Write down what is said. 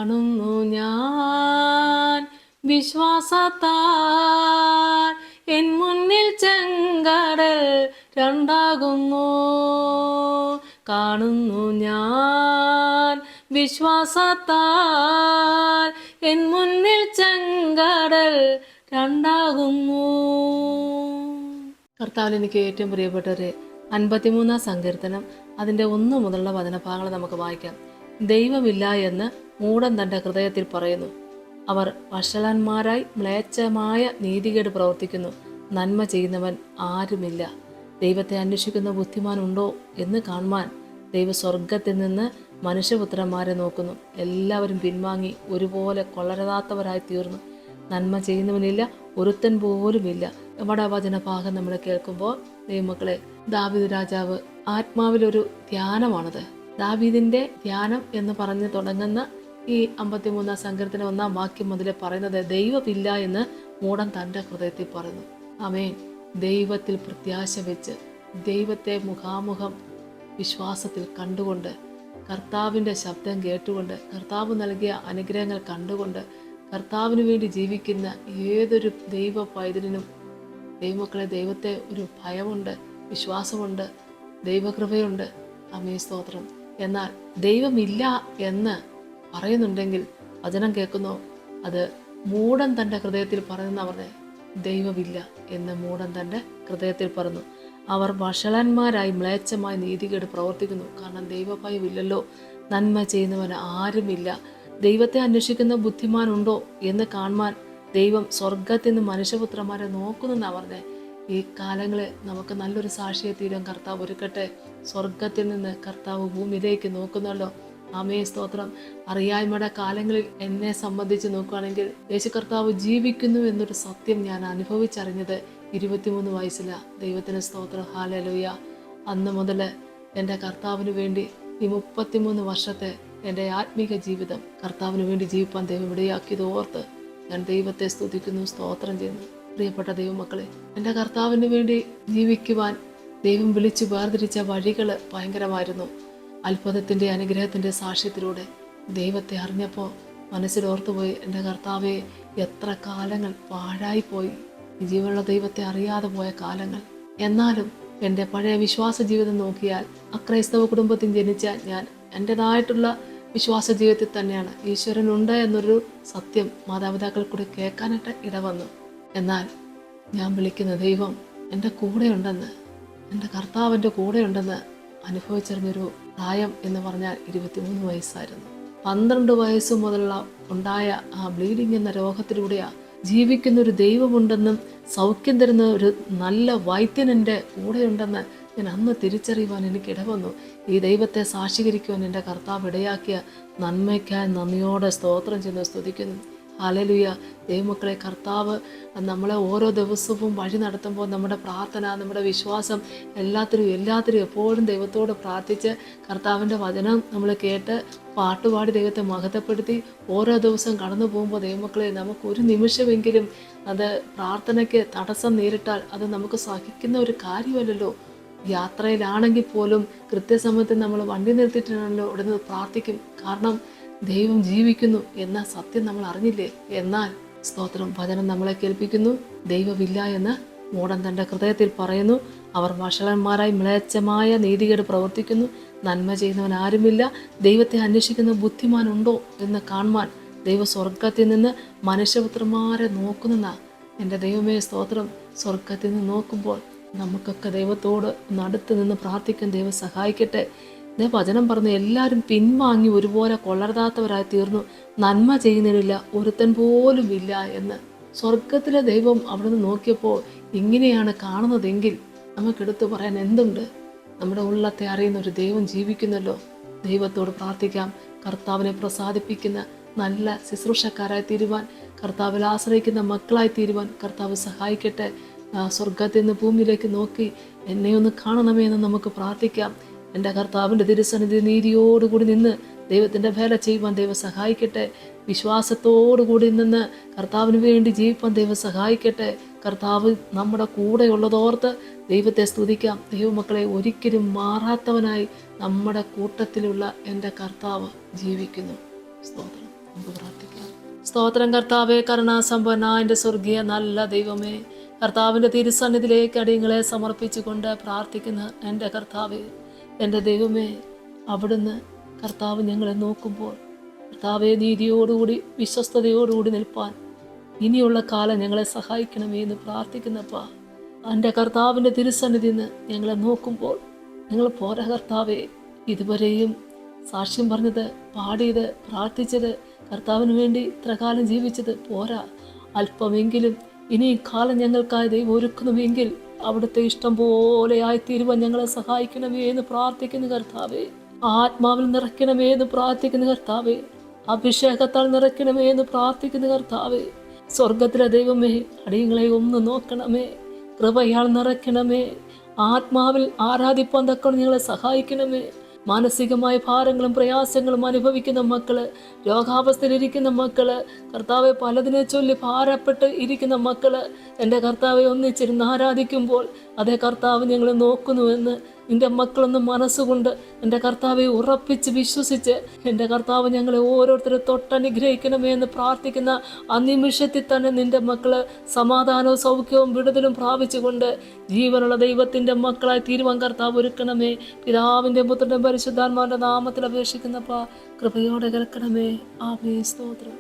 കാണുന്നു ഞാൻ വിശ്വാസത്താൽ എൻ മുന്നിൽ ചെങ്കടൽ രണ്ടാകുന്നു. കാണുന്നു ഞാൻ വിശ്വാസത്താൽ എൻ മുന്നിൽ ചെങ്കടൽ രണ്ടാകുന്നു. കർത്താവിൽ എനിക്ക് ഏറ്റവും പ്രിയപ്പെട്ടവരെ, 53 സങ്കീർത്തനം അതിൻ്റെ 1 മുതലുള്ള വചനഭാഗങ്ങൾ നമുക്ക് വായിക്കാം. ദൈവമില്ല എന്ന് മൂഢൻ തൻ്റെ ഹൃദയത്തിൽ പറയുന്നു. അവർ വഷളന്മാരായി മ്ലേച്ഛമായ നീതികേട് പ്രവർത്തിക്കുന്നു. നന്മ ചെയ്യുന്നവൻ ആരുമില്ല. ദൈവത്തെ അന്വേഷിക്കുന്ന ബുദ്ധിമാൻ ഉണ്ടോ എന്ന് കാണുവാൻ ദൈവ സ്വർഗത്തിൽ നിന്ന് മനുഷ്യപുത്രന്മാരെ നോക്കുന്നു. എല്ലാവരും പിൻവാങ്ങി ഒരുപോലെ കൊള്ളരുതാത്തവരായി തീർന്നു. നന്മ ചെയ്യുന്നവനില്ല, ഒരുത്തൻ പോലുമില്ല. ഇവിടെ വചനഭാഗം നമ്മൾ കേൾക്കുമ്പോൾ ദൈവമക്കളെ, ദാവീദ് രാജാവ് ആത്മാവിലൊരു ധ്യാനമാണത്. ദാവീദിന്റെ ധ്യാനം എന്ന് പറഞ്ഞ് തുടങ്ങുന്ന ഈ 53 സങ്കീർത്തനം 1 വാക്യം മുതലേ പറയുന്നത് ദൈവമില്ല എന്ന് മൂഢൻ തൻ്റെ ഹൃദയത്തിൽ പറയുന്നു. ആമേൻ. ദൈവത്തിൽ പ്രത്യാശ വെച്ച് ദൈവത്തെ മുഖാമുഖം വിശ്വാസത്തിൽ കണ്ടുകൊണ്ട് കർത്താവിൻ്റെ ശബ്ദം കേട്ടുകൊണ്ട് കർത്താവ് നൽകിയ അനുഗ്രഹങ്ങൾ കണ്ടുകൊണ്ട് കർത്താവിന് വേണ്ടി ജീവിക്കുന്ന ഏതൊരു ദൈവ പൈതലിനും ദൈവമക്കളെ, ദൈവത്തെ ഒരു ഭയമുണ്ട്, വിശ്വാസമുണ്ട്, ദൈവകൃപയുണ്ട്. ആമേൻ, സ്തോത്രം. എന്നാൽ ദൈവമില്ല എന്ന് പറയുന്നുണ്ടെങ്കിൽ വചനം കേൾക്കുന്നു, അത് മൂഢൻ തൻ്റെ ഹൃദയത്തിൽ പറയുന്ന പറഞ്ഞ് ദൈവമില്ല എന്ന് മൂഢൻ തൻ്റെ ഹൃദയത്തിൽ പറഞ്ഞു. അവർ വഷളന്മാരായി മ്ലേച്ഛമായി നീതികേട് പ്രവർത്തിക്കുന്നു. കാരണം ദൈവഭയമില്ലല്ലോ, നന്മ ചെയ്യുന്നവന് ആരുമില്ല. ദൈവത്തെ അന്വേഷിക്കുന്ന ബുദ്ധിമാനുണ്ടോ എന്ന് കാണുവാൻ ദൈവം സ്വർഗത്തിൽ നിന്ന് മനുഷ്യപുത്രന്മാരെ നോക്കുന്നെന്നാണ് പറഞ്ഞത്. ഈ കാലങ്ങളിൽ നമുക്ക് നല്ലൊരു സാക്ഷിയെ തീരാൻ കർത്താവ് ഒരുക്കട്ടെ. സ്വർഗത്തിൽ നിന്ന് കർത്താവ് ഭൂമിയിലേക്ക് നോക്കുന്നല്ലോ. ആമേ, സ്തോത്രം. അറിയായ്മയുടെ കാലങ്ങളിൽ എന്നെ സംബന്ധിച്ച് നോക്കുകയാണെങ്കിൽ യേശു കർത്താവ് ജീവിക്കുന്നു എന്നൊരു സത്യം ഞാൻ അനുഭവിച്ചറിഞ്ഞത് 23 വയസ്സിലാണ്. ദൈവത്തിന് സ്തോത്രം, ഹല്ലേലൂയ. അന്ന് മുതൽ എൻ്റെ കർത്താവിന് വേണ്ടി ഈ 33 വർഷത്തെ എൻ്റെ ആത്മീക ജീവിതം കർത്താവിന് വേണ്ടി ജീവിപ്പാൻ ദൈവം ഇടയാക്കിയത് ഓർത്ത് ഞാൻ ദൈവത്തെ സ്തുതിക്കുന്നു, സ്തോത്രം ചെയ്യുന്നു. പ്രിയപ്പെട്ട ദൈവമക്കളെ, എൻ്റെ കർത്താവിന് വേണ്ടി ജീവിക്കുവാൻ ദൈവം വിളിച്ചു വേർതിരിച്ച വഴികൾ ഭയങ്കരമായിരുന്നു. അത്ഭുതത്തിൻ്റെ അനുഗ്രഹത്തിൻ്റെ സാക്ഷ്യത്തിലൂടെ ദൈവത്തെ അറിഞ്ഞപ്പോൾ മനസ്സിലോർത്തുപോയി, എൻ്റെ കർത്താവെ, എത്ര കാലങ്ങൾ പാഴായിപ്പോയി, ജീവനുള്ള ദൈവത്തെ അറിയാതെ പോയ കാലങ്ങൾ. എന്നാലും എൻ്റെ പഴയ വിശ്വാസ ജീവിതം നോക്കിയാൽ അക്രൈസ്തവ കുടുംബത്തിൽ ജനിച്ച ഞാൻ എൻ്റെതായിട്ടുള്ള വിശ്വാസ ജീവിതത്തിൽ തന്നെയാണ് ഈശ്വരനുണ്ട് എന്നൊരു സത്യം മാതാപിതാക്കൾ കൂടെ കേൾക്കാനായിട്ട് ഇടവന്നു. എന്നാൽ ഞാൻ വിളിക്കുന്ന ദൈവം എൻ്റെ കൂടെയുണ്ടെന്ന്, എൻ്റെ കർത്താവിൻ്റെ കൂടെയുണ്ടെന്ന് അനുഭവിച്ചറിഞ്ഞൊരു പ്രായം എന്ന് പറഞ്ഞാൽ 23 വയസ്സായിരുന്നു. 12 വയസ്സ് മുതലുള്ള ഉണ്ടായ ആ ബ്ലീഡിങ് എന്ന രോഗത്തിലൂടെയാണ് ജീവിക്കുന്നൊരു ദൈവമുണ്ടെന്നും സൗഖ്യം തരുന്ന ഒരു നല്ല വൈദ്യൻ എൻ്റെ കൂടെയുണ്ടെന്ന് ഞാൻ അന്ന് തിരിച്ചറിയുവാൻ എനിക്ക് ഇടവന്നു. ഈ ദൈവത്തെ സാക്ഷീകരിക്കുവാൻ എൻ്റെ കർത്താവ് ഇടയാക്കിയ നന്മയ്ക്കായി നന്ദിയോടെ സ്തോത്രം ചെയ്യുന്നു, സ്തുതിക്കുന്നു. ഹല്ലേലൂയ. ദൈവമക്കളെ, കർത്താവ് നമ്മളെ ഓരോ ദിവസവും വഴി നടത്തുമ്പോൾ നമ്മുടെ പ്രാർത്ഥന, നമ്മുടെ വിശ്വാസം എല്ലാത്തിനും എപ്പോഴും ദൈവത്തോട് പ്രാർത്ഥിച്ച് കർത്താവിൻ്റെ വചനം നമ്മൾ കേട്ട് പാട്ടുപാടി ദൈവത്തെ മഹത്വപ്പെടുത്തി ഓരോ ദിവസം കടന്നു പോകുമ്പോൾ ദൈവമക്കളെ, നമുക്കൊരു നിമിഷമെങ്കിലും അത് പ്രാർത്ഥനയ്ക്ക് തടസ്സം നേരിട്ടാൽ അത് നമുക്ക് സഹിക്കുന്ന ഒരു കാര്യമല്ലല്ലോ. യാത്രയിലാണെങ്കിൽ പോലും കൃത്യസമയത്ത് നമ്മൾ വണ്ടി നിർത്തിയിട്ടാണല്ലോ ഇവിടുന്ന് പ്രാർത്ഥിക്കും. കാരണം ദൈവം ജീവിക്കുന്നു എന്ന സത്യം നമ്മൾ അറിഞ്ഞില്ലേ. എന്നാൽ സ്തോത്രം, വചനം നമ്മളെ കേൾപ്പിക്കുന്നു, ദൈവമില്ല എന്ന് മൂഢൻ തൻ്റെ ഹൃദയത്തിൽ പറയുന്നു. അവർ വഷളന്മാരായി മ്ലേച്ഛമായ നീതികേട് പ്രവർത്തിക്കുന്നു. നന്മ ചെയ്യുന്നവൻ ആരുമില്ല. ദൈവത്തെ അന്വേഷിക്കുന്ന ബുദ്ധിമാനുണ്ടോ എന്ന് കാണുവാൻ ദൈവ സ്വർഗത്തിൽ നിന്ന് മനുഷ്യപുത്രന്മാരെ നോക്കുന്നെന്നാ. എൻ്റെ ദൈവമേ, സ്തോത്രം. സ്വർഗത്തിൽ നിന്ന് നോക്കുമ്പോൾ നമുക്കൊക്കെ ദൈവത്തോട് അടുത്ത് നിന്ന് പ്രാർത്ഥിക്കാൻ ദൈവം സഹായിക്കട്ടെ. വചനം പറഞ്ഞ് എല്ലാവരും പിൻവാങ്ങി ഒരുപോലെ കൊള്ളരുതാത്തവരായി തീർന്നു. നന്മ ചെയ്യുന്നതിനില്ല, ഒരുത്തൻ പോലും ഇല്ല എന്ന്. സ്വർഗത്തിലെ ദൈവം അവിടെ നിന്ന് നോക്കിയപ്പോൾ ഇങ്ങനെയാണ് കാണുന്നതെങ്കിൽ നമുക്കെടുത്തു പറയാൻ എന്തുണ്ട്? നമ്മുടെ ഉള്ളത്തെ അറിയുന്ന ഒരു ദൈവം ജീവിക്കുന്നല്ലോ. ദൈവത്തോട് പ്രാർത്ഥിക്കാം. കർത്താവിനെ പ്രസാദിപ്പിക്കുന്ന നല്ല ശുശ്രൂഷക്കാരായി തീരുവാൻ, കർത്താവിൽ ആശ്രയിക്കുന്ന മക്കളായി തീരുവാൻ കർത്താവ് സഹായിക്കട്ടെ. സ്വർഗത്തിൽ നിന്ന് ഭൂമിയിലേക്ക് നോക്കി എന്നെ ഒന്ന് കാണണമേ എന്ന് നമുക്ക് പ്രാർത്ഥിക്കാം. എൻ്റെ കർത്താവിൻ്റെ തിരുസന്നിധി നീതിയോടുകൂടി നിന്ന് ദൈവത്തിൻ്റെ വേല ചെയ്യുവാൻ ദൈവം സഹായിക്കട്ടെ. വിശ്വാസത്തോടുകൂടി നിന്ന് കർത്താവിന് വേണ്ടി ജീവിപ്പാൻ ദൈവം സഹായിക്കട്ടെ. കർത്താവ് നമ്മുടെ കൂടെ ഉള്ളതോർത്ത് ദൈവത്തെ സ്തുതിക്കാം. ദൈവമക്കളെ, ഒരിക്കലും മാറാത്തവനായി നമ്മുടെ കൂട്ടത്തിലുള്ള എൻ്റെ കർത്താവ് ജീവിക്കുന്നു. സ്തോത്രം. സ്തോത്രം കർത്താവേ, കരുണാസമ്പന്ന എൻ്റെ സ്വർഗീയ നല്ല ദൈവമേ, കർത്താവിൻ്റെ തിരുസന്നിധിയിലേക്ക് അടിയങ്ങളെ സമർപ്പിച്ചുകൊണ്ട് പ്രാർത്ഥിക്കുന്ന എൻ്റെ കർത്താവേ, എൻ്റെ ദൈവമേ, അവിടുന്ന് കർത്താവ് ഞങ്ങളെ നോക്കുമ്പോൾ കർത്താവെ നീതിയോടുകൂടി വിശ്വസ്തയോടുകൂടി നിൽപ്പാൻ ഇനിയുള്ള കാലം ഞങ്ങളെ സഹായിക്കണമേ എന്ന് പ്രാർത്ഥിക്കുന്നപ്പാ. എൻ്റെ കർത്താവിൻ്റെ തിരുസന്നിധിയിൽ നിന്ന് ഞങ്ങളെ നോക്കുമ്പോൾ ഞങ്ങൾ പോരാ കർത്താവേ, ഇതുവരെയും സാക്ഷ്യം പറഞ്ഞത്, പാടിയത്, പ്രാർത്ഥിച്ചത്, കർത്താവിന് വേണ്ടി ഇത്ര കാലം ജീവിച്ചത് പോരാ. അല്പമെങ്കിലും ഇനി കാലം ഞങ്ങൾക്കായി ദൈവം ഒരുക്കണമെങ്കിൽ അവിടുത്തെ ഇഷ്ടം പോലെ ആയിത്തീരുവാൻ ഞങ്ങളെ സഹായിക്കണമേ എന്ന് പ്രാർത്ഥിക്കുന്ന കർത്താവേ. ആത്മാവിൽ നിറയ്ക്കണമേ എന്ന് പ്രാർത്ഥിക്കുന്ന കർത്താവേ. അഭിഷേകത്താൽ നിറയ്ക്കണമേ എന്ന് പ്രാർത്ഥിക്കുന്ന കർത്താവേ. സ്വർഗത്തിലെ ദൈവമേ, അടിയങ്ങളെ ഒന്ന് നോക്കണമേ, കൃപയാൽ നിറയ്ക്കണമേ. ആത്മാവിൽ ആരാധിപ്പാൻ തക്കണം ഞങ്ങളെ സഹായിക്കണമേ. മാനസികമായ ഭാരങ്ങളും പ്രയാസങ്ങളും അനുഭവിക്കുന്ന മക്കള്, രോഗാവസ്ഥയിലിരിക്കുന്ന മക്കള്, കർത്താവെ പലതിനെ ചൊല്ലി ഭാരപ്പെട്ട് ഇരിക്കുന്ന മക്കള്, എൻ്റെ കർത്താവെ ഒന്നിച്ചിരുന്ന് ആരാധിക്കുമ്പോൾ അതേ കർത്താവ് ഞങ്ങളെ നോക്കുന്നുവെന്ന് നിൻ്റെ മക്കളൊന്ന് മനസ്സുകൊണ്ട് എൻ്റെ കർത്താവെ ഉറപ്പിച്ച് വിശ്വസിച്ച് എൻ്റെ കർത്താവ് ഞങ്ങളെ ഓരോരുത്തരെ തൊട്ടനുഗ്രഹിക്കണമേ എന്ന് പ്രാർത്ഥിക്കുന്ന ആ നിമിഷത്തിൽ തന്നെ നിൻ്റെ മക്കള് സമാധാനവും സൗഖ്യവും വിടുതലും പ്രാപിച്ചുകൊണ്ട് ജീവനുള്ള ദൈവത്തിൻ്റെ മക്കളായി തീരുവാൻ കർത്താവ് ഒരുക്കണമേ. പിതാവിൻ്റെ പുത്രൻ്റെ പരിശുദ്ധാത്മാവിൻ്റെ നാമത്തിൽ അപേക്ഷിക്കുന്നപ്പാ, കൃപയോടെ കേൾക്കണമേ. ആമേൻ. സ്തോത്രം.